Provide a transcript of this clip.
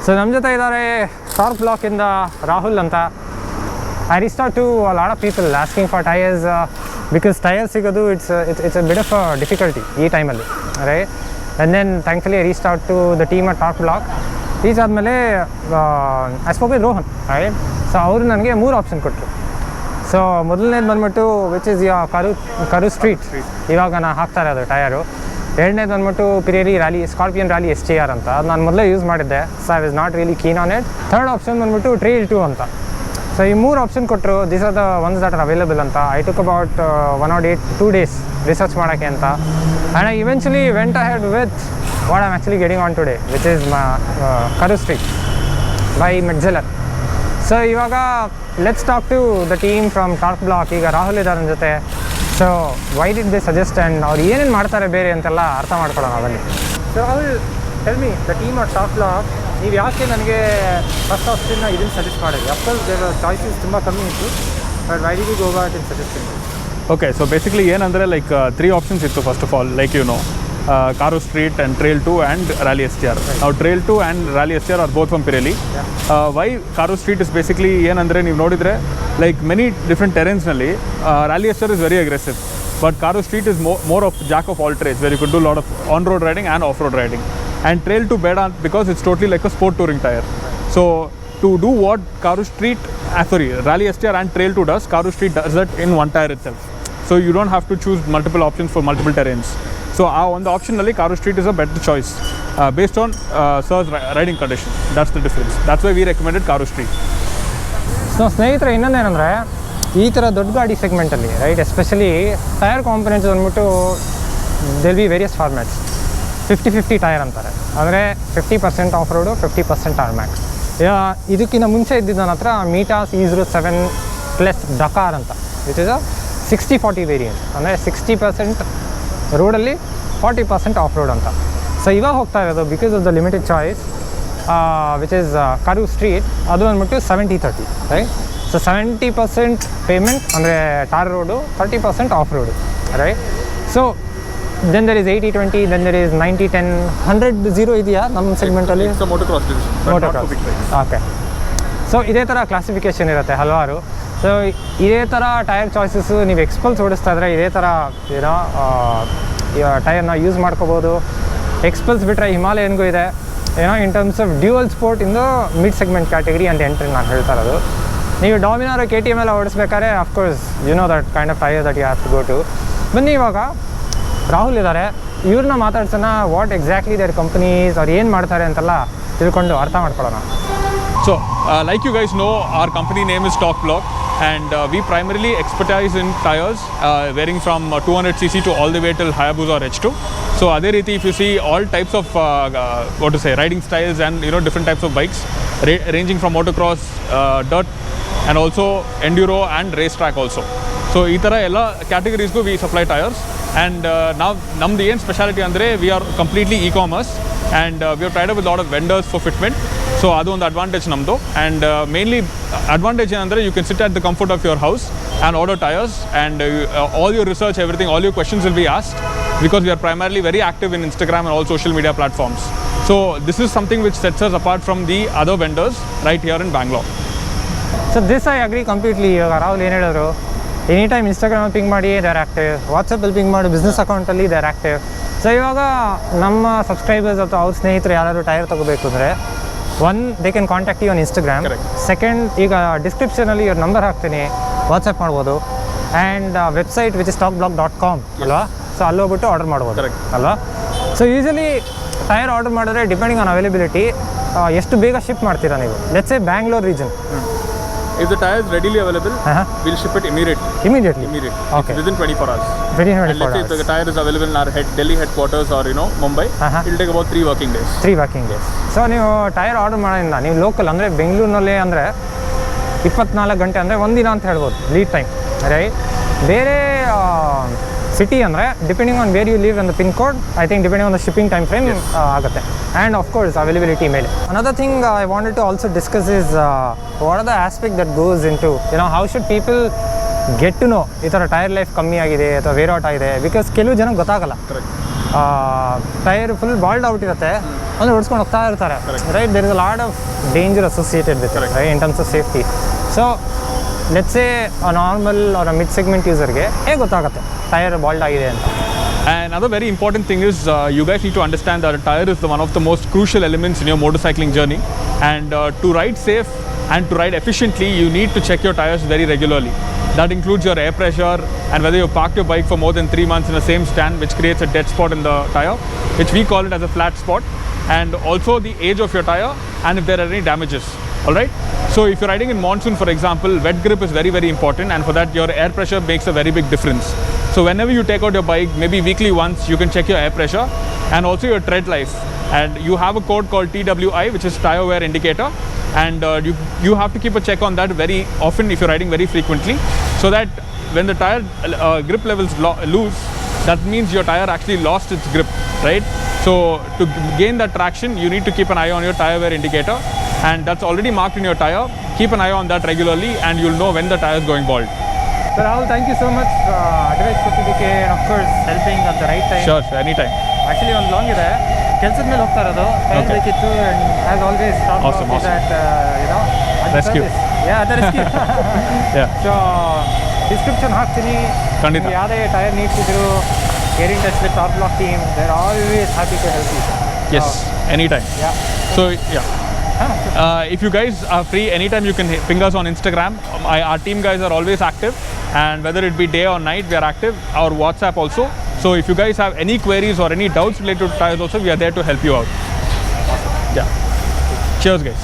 So ನಮ್ಮ ಜೊತೆ ಇದ್ದಾರೆ ಟಾರ್ಕ್ ಬ್ಲಾಕಿಂದ ರಾಹುಲ್ ಅಂತ. I reached out to a lot of people asking for tyres because tyres ಸಿಗೋದು it's a bit of a difficulty ಈ ಟೈಮಲ್ಲಿ, right? And then thankfully I reached out to the team at Torque Block. Reach ಆದಮೇಲೆ I spoke with Rohan, right? So ಅವರು ನನಗೆ 3 option ಕೊಟ್ಟರು. So ಮೊದಲನೇದು ಬಂದ್ಬಿಟ್ಟು which is ಕರು ಸ್ಟ್ರೀಟ್, ಇವಾಗ ನಾನು ಹಾಕ್ತಾರೆ ಅದು ಟಯರು. ಎರಡನೇದು ಬಂದ್ಬಿಟ್ಟು ಪಿರೇರಿ ಸ್ಕಾರ್ಪಿಯನ್ ರ್ಯಾಲಿ STR ಅಂತ, ಅದು ನಾನು ಮೊದಲೇ ಯೂಸ್ ಮಾಡಿದ್ದೆ. So I was not really keen on it. Third option ಬಂದ್ಬಿಟ್ಟು ಟ್ರೇಲ್ 2 ಅಂತ. ಸೊ ಈ 3 ಆಪ್ಷನ್ ಕೊಟ್ಟರು. These are the ones that are available ಅಂತ. I took about 2 days research ಮಾಡೋಕ್ಕೆ ಅಂತ. And I eventually went ahead with what I'm actually getting on today, which is ಕರು street by ಮೆಡ್ಜೆಲರ್. So ಇವಾಗ let's talk to the team from Torque Block. ಈಗ ರಾಹುಲ್ ಇದ್ದಾರೆ ನನ್ನ ಜೊತೆ. So why did they suggest and ಅವ್ರು ಏನೇನು ಮಾಡ್ತಾರೆ ಬೇರೆ ಅಂತೆಲ್ಲ ಅರ್ಥ ಮಾಡ್ಕೊಳ್ಳೋಣ ಬನ್ನಿ. So Rahul, tell me, the team of torque block, ನೀವು ಯಾಕೆ ನನಗೆ ಫಸ್ಟ್ ಆಪ್ಷನ್ನ ಇದನ್ನು ಸಜೆಸ್ಟ್ ಮಾಡಿದ್ರಿ? ಅಫ್ಕೋರ್ಸ್ ದೇರ್ ಚಾಯ್ಸಸ್ ತುಂಬ ಕಮ್ಮಿ ಇತ್ತು, but why did you go about in suggesting? Okay, so basically ಏನಂದರೆ ಲೈಕ್ 3 ಆಪ್ಷನ್ಸ್ ಇತ್ತು. First of all, like you know, Karo Street and Trail 2 and Rally STR. Now Trail 2 and Rally STR are both from Pirelli. Why Karo Street is basically ಏನಂದರೆ ನೀವು ನೋಡಿದರೆ like many different terrains ನಲ್ಲಿ Rally STR is very aggressive, but Karo Street is more of jack of all trades, where you could do a lot of on-road riding and off-road riding. And Trail 2 ಬೇಡ because it's totally like a sport touring tire. So to do what Karo Street, Rally STR and Trail 2 does, Karo Street does that in one tire itself. So you don't have to choose multiple options for multiple terrains. So on the option ನಲ್ಲಿ Karo Street is a better choice based on sir's riding condition. That's the difference. That's why we recommended Karo Street. So ಸ್ನೇಹಿತರೆ, ಇನ್ನೊಂದೇನೆಂದರೆ ಈ ಥರ ದೊಡ್ಡ ಗಾಡಿ ಸೆಗ್ಮೆಂಟಲ್ಲಿ, right, especially tyre components ಅಂದ್ಬಿಟ್ಟು they'll B various formats. 50-50 tyre ಅಂತಾರೆ, ಅಂದರೆ 50% of road, 50% tarmac. ಇದಕ್ಕಿಂತ ಮುಂಚೆ ಇದ್ದಿದ್ದು ನನ್ನ ಹತ್ರ ಮೀಟಾಸ್ E07 ಪ್ಲಸ್ ಡಕಾರ್ ಅಂತ, ವಿಚ್ ಇಸ್ ಅ 60-40 ವೇರಿಯಂಟ್, ಅಂದರೆ 60% ರೋಡಲ್ಲಿ 40% ಆಫ್ ರೋಡ್ ಅಂತ. ಸೊ ಇವಾಗ ಹೋಗ್ತಾ ಇರೋದು because of the limited choice which is ಕರು ಸ್ಟ್ರೀಟ್, ಅದು ಅಂದ್ಬಿಟ್ಟು 70-30, ರೈಟ್. ಸೊ 70% ಪೇಮೆಂಟ್ ಅಂದರೆ tar road, 30% off road, right. So then there is 80-20, then there is 90-10, 100-0 ಇದೆಯಾ ನಮ್ಮ ಸೆಗ್ಮೆಂಟಲ್ಲಿ? ಮೋಟೋಕ್ರಾಸ್. ಓಕೆ. ಸೊ ಇದೇ ಥರ ಕ್ಲಾಸಿಫಿಕೇಷನ್ ಇರುತ್ತೆ ಹಲವಾರು. ಸೊ ಇದೇ ಥರ ಟೈರ್ ಚಾಯ್ಸಸ್ಸು ನೀವು ಎಕ್ಸ್ಪಲ್ಸ್ ಓಡಿಸ್ತಾ ಇದ್ರೆ ಇದೇ ಥರ ಏನೋ ಟೈರ್ನ ಯೂಸ್ ಮಾಡ್ಕೋಬೋದು. ಎಕ್ಸ್ಪಲ್ಸ್ ಬಿಟ್ಟರೆ ಹಿಮಾಲಯನ್ಗೂ ಇದೆ, ಏನೋ in terms of dual sport in the mid segment category ಅಂತ ಎಂಟ್ರಿ ನಾನು ಹೇಳ್ತಾ ಇರೋದು. ನೀವು ಡಾಮಿನಾರ್ KTM ಎಲ್ಲ ಓಡಿಸ್ಬೇಕಾದ್ರೆ of course you know that kind of tyre that you have to go to. ಬನ್ನಿ, ಇವಾಗ ರಾಹುಲ್ ಇದ್ದಾರೆ, ಇವ್ರನ್ನ ಮಾತಾಡ್ಸೋಣ. ವಾಟ್ ಎಕ್ಸಾಕ್ಟ್ಲಿ ದೇರ್ ಕಂಪನೀಸ್, ಅವ್ರು ಏನು ಮಾಡ್ತಾರೆ ಅಂತೆಲ್ಲ ತಿಳ್ಕೊಂಡು ಅರ್ಥ ಮಾಡ್ಕೊಳ್ಳೋಣ. So like you guys know, our company name is Torque Block, and we primarily expertise in tires varying from 200cc to all the way till Hayabusa or H2. So adhe riti, if you see all types of riding styles and different types of bikes ranging from motocross, dirt, and also enduro and racetrack also. So ee tara ella categories go we supply tires. And now namdu ಏನು speciality ಅಂದರೆ we are completely e-commerce, and we have tied up with a lot of vendors for fitment. So ಅದು ಒಂದು advantage ನಮ್ಮದು. And mainly advantage ಏನಂದರೆ you can sit at the comfort of your house and order tyres, and all your research, everything, all your questions will be asked because we are primarily very active in Instagram and all social media platforms. So this is something which sets us apart from the other vendors right here in Bangalore. So this I agree completely. ಇವಾಗ ರಾಹುಲ್ ಏನು ಹೇಳಿದ್ರು, any time ಇನ್ಸ್ಟಾಗ್ರಾಮಲ್ಲಿ ping ಮಾಡಿ they are active, ವಾಟ್ಸಪ್ಪಲ್ಲಿ ping ಮಾಡಿ business ಅಕೌಂಟಲ್ಲಿ they are active. So ಇವಾಗ ನಮ್ಮ ಸಬ್ಸ್ಕ್ರೈಬರ್ಸ್ ಅಥವಾ ಅವ್ರ ಸ್ನೇಹಿತರು ಯಾರಾದರೂ ಟೈರ್ ತೊಗೋಬೇಕು ಅಂದರೆ, one, they can contact you on Instagram. Second, ಈಗ ಡಿಸ್ಕ್ರಿಪ್ಷನಲ್ಲಿ ಇವ್ರ ನಂಬರ್ ಹಾಕ್ತೀನಿ, ವಾಟ್ಸಪ್ ಮಾಡ್ಬೋದು. And website which is talkblock.com ಅಲ್ವಾ? ಸೊ ಅಲ್ಲಿ ಹೋಗ್ಬಿಟ್ಟು ಆರ್ಡರ್ ಮಾಡ್ಬೋದು ಅಲ್ವಾ? ಸೊ ಯೂಶಲಿ ಟೈರ್ ಆರ್ಡರ್ ಮಾಡಿದ್ರೆ ಡಿಪೆಂಡಿಂಗ್ ಆನ್ ಅವೈಲಬಿಲಿಟಿ ಎಷ್ಟು ಬೇಗ ಶಿಪ್ ಮಾಡ್ತೀರಾ ನೀವು? Let's say Bangalore region. If the tire is readily available, we'll ship it immediately. Okay. Within 24 hours. Within 24 and let's hours. say if the tire is available in our Delhi headquarters or Mumbai, it'll take about 3 working days. 3 working days. So ನೀವು tyre order ಮಾಡೋದ್ರಿಂದ ನೀವು local ಅಂದರೆ ಬೆಂಗಳೂರಿನಲ್ಲಿ ಅಂದರೆ 24 ಗಂಟೆ ಅಂದರೆ ಒಂದಿನ ಅಂತ ಹೇಳ್ಬೋದು ಲೀಡ್ ಟೈಮ್, ರೈಟ್. ಬೇರೆ ಸಿಟಿ ಅಂದರೆ depending on where you live and the pin code, I think depending on the shipping time frame ಆಗುತ್ತೆ. ಆ್ಯಂಡ್ ಆಫ್ ಕೋರ್ಸ್ ಅವೈಲಬಿಲಿಟಿ ಮೇಲೆ. Another thing I wanted to also discuss is what are the aspect that goes in to how should people get to know ಈ ಥರ tyre life ಕಮ್ಮಿ ಆಗಿದೆ ಅಥವಾ wear out ಆಗಿದೆ. Because ಕೆಲವು ಜನಕ್ಕೆ ಗೊತ್ತಾಗಲ್ಲ, ಟೈರ್ ಫುಲ್ ಬಾಲ್ಡ್ ಔಟ್ ಇರುತ್ತೆ, ಅಂದರೆ ಓಡಿಸ್ಕೊಂಡು ಹೋಗ್ತಾ ಇರ್ತಾರೆ right. There is a lot of danger associated with it right in terms of safety. So let's say a normal or a mid segment ಯೂಸರ್ಗೆ ಹೇಗೆ ಗೊತ್ತಾಗುತ್ತೆ ಟೈರ್ ಬಾಲ್ಡ್ ಆಗಿದೆ ಅಂತ? And another very important thing is you guys need to understand that a tire is one of the most crucial elements in your motorcycling journey. And to ride safe and to ride efficiently, you need to check your tires very regularly. That includes your air pressure and whether you parked your bike for more than 3 months in the same stand, which creates a dead spot in the tire, which we call it as a flat spot. And also the age of your tire and if there are any damages. All right. So if you're riding in monsoon, for example, wet grip is very, very important, and for that your air pressure makes a very big difference. So whenever you take out your bike, maybe weekly once, you can check your air pressure and also your tread life. And you have a code called TWI, which is tire wear indicator, and you have to keep a check on that very often if you're riding very frequently, so that when the tire grip levels loose, that means your tire actually lost its grip, right? So to gain that traction, you need to keep an eye on your tire wear indicator, and that's already marked in your tire. Keep an eye on that regularly and you'll know when the tire is going bald. So Rahul, thank you so much advice ಕೊಟ್ಟಿದ್ದಕ್ಕೆ, and of course helping at the right time. Sure, anytime. Actually ಒಂದು long ಇದೆ, ಕೆಲಸದ ಮೇಲೆ ಹೋಗ್ತಾ ಇರೋದು, time ಬೇಕಿತ್ತು, and as always talk Awesome. that you know at the Rescue. service. Yeah, the rescue. Yeah. So description ಹಾಕ್ತೀನಿ. ಖಂಡಿತ. ಯಾವುದೇ ಟೈರ್ ನೀಡ್ಸ್ ಇದ್ರು, get in touch with Torque Block team. They're always happy to help you. Yes, anytime. Yeah. So yeah. If you guys are free anytime, you can ping us on Instagram. Our team guys are always active, and whether it be day or night, we are active. Our WhatsApp also. So if you guys have any queries or any doubts related to tires also, we are there to help you out. Yeah. Cheers guys.